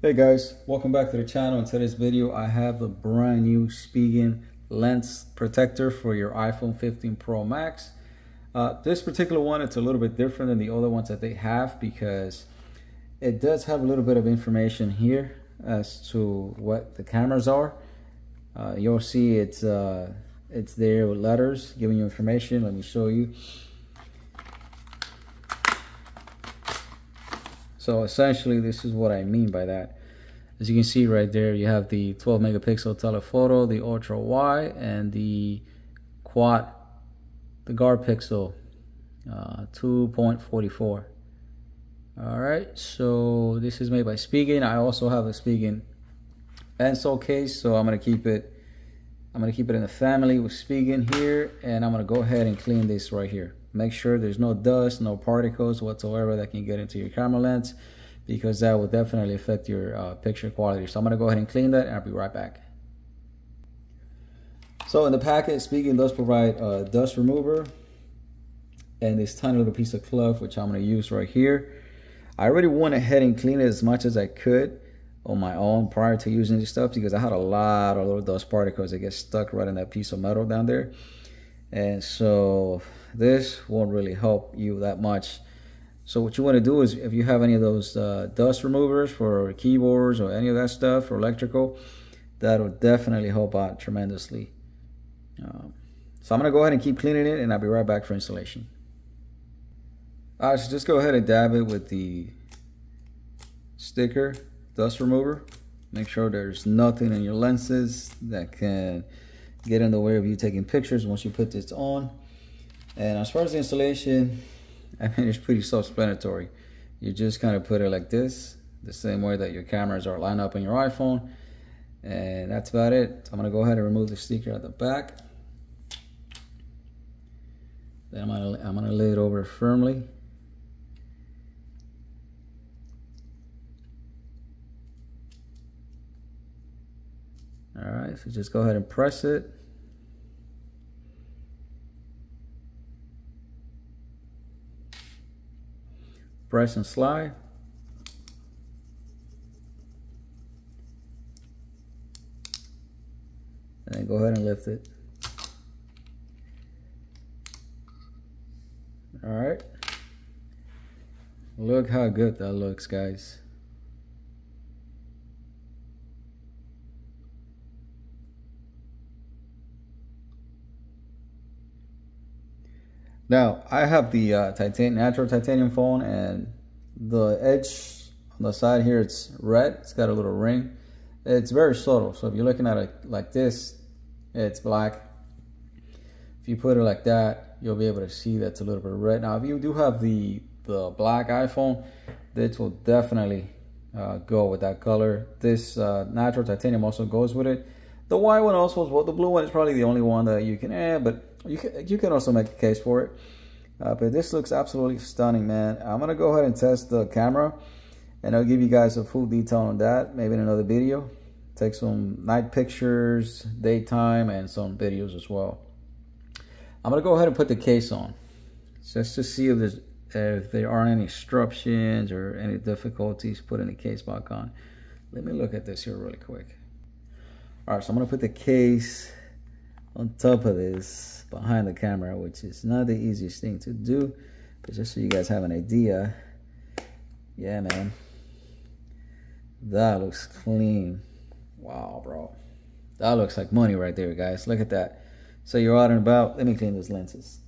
Hey guys, welcome back to the channel. In today's video I have a brand new Spigen lens protector for your iPhone 15 Pro Max. This particular one, it's a little bit different than the other ones that they have because it does have a little bit of information here as to what the cameras are. You'll see it's there with letters giving you information. Let me show you. So essentially, this is what I mean by that. As you can see right there, you have the 12 megapixel telephoto, the ultra wide, and the quad, the guard pixel, 2.44. All right, so this is made by Spigen. I also have a Spigen pencil case, so I'm gonna keep it in the family with Spigen here, and I'm gonna go ahead and clean this right here. Make sure there's no dust, no particles whatsoever that can get into your camera lens, because that will definitely affect your picture quality. So I'm gonna go ahead and clean that, and I'll be right back. So in the packet, Spigen does provide a dust remover and this tiny little piece of cloth, which I'm gonna use right here. I already went ahead and cleaned it as much as I could on my own prior to using this stuff, because I had a lot of little dust particles that get stuck right in that piece of metal down there. And so this won't really help you that much. So what you want to do is, if you have any of those dust removers for keyboards or any of that stuff for electrical, that'll definitely help out tremendously. So I'm gonna go ahead and keep cleaning it, and I'll be right back for installation. All right, so just go ahead and dab it with the sticker dust remover. Make sure there's nothing in your lenses that can get in the way of you taking pictures once you put this on. And as far as the installation, I mean, it's pretty self-explanatory. You just kind of put it like this, the same way that your cameras are lined up on your iPhone, and that's about it. I'm gonna go ahead and remove the sticker at the back. Then I'm gonna lay it over firmly. All right, so just go ahead and press it. Press and slide. And then go ahead and lift it. All right. Look how good that looks, guys. Now, I have the natural titanium phone, and the edge on the side here, it's red. It's got a little ring. It's very subtle, so if you're looking at it like this, it's black. If you put it like that, you'll be able to see that's a little bit red. Now, if you do have the black iPhone, this will definitely go with that color. This natural titanium also goes with it. The white one also is, well, the blue one is probably the only one that you can but you can also make a case for it. But this looks absolutely stunning, man. I'm gonna go ahead and test the camera, and I'll give you guys a full detail on that maybe in another video. Take some night pictures, daytime, and some videos as well. I'm gonna go ahead and put the case on just to see if there aren't any disruptions or any difficulties putting the case back on. Let me look at this here really quick. All right, so I'm gonna put the case on top of this behind the camera, which is not the easiest thing to do, but just so you guys have an idea. Yeah, man, that looks clean. Wow, bro, that looks like money right there, guys. Look at that. So you're out and about. Let me clean those lenses.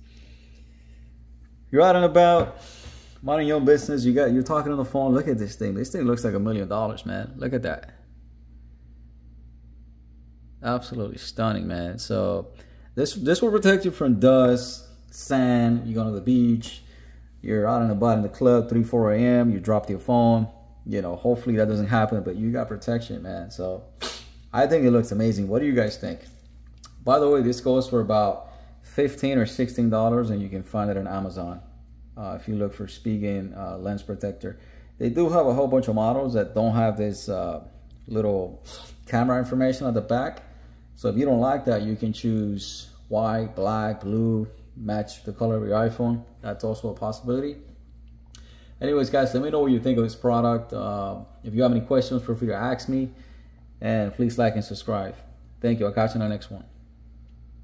You're out and about, minding your own business. You're talking on the phone. Look at this thing. This thing looks like $1 million, man. Look at that. Absolutely stunning, man. So this will protect you from dust, sand. You go to the beach, you're out and about in the club 3-4 a.m. you dropped your phone. You know, hopefully that doesn't happen, but you got protection, man. So I think it looks amazing. What do you guys think? By the way, this goes for about $15 or $16, and you can find it on Amazon if you look for Spigen lens protector. They do have a whole bunch of models that don't have this little camera information at the back. So if you don't like that, you can choose white, black, blue, match the color of your iPhone. That's also a possibility. Anyways, guys, let me know what you think of this product. If you have any questions, feel free to ask me. And please like and subscribe. Thank you. I'll catch you on the next one.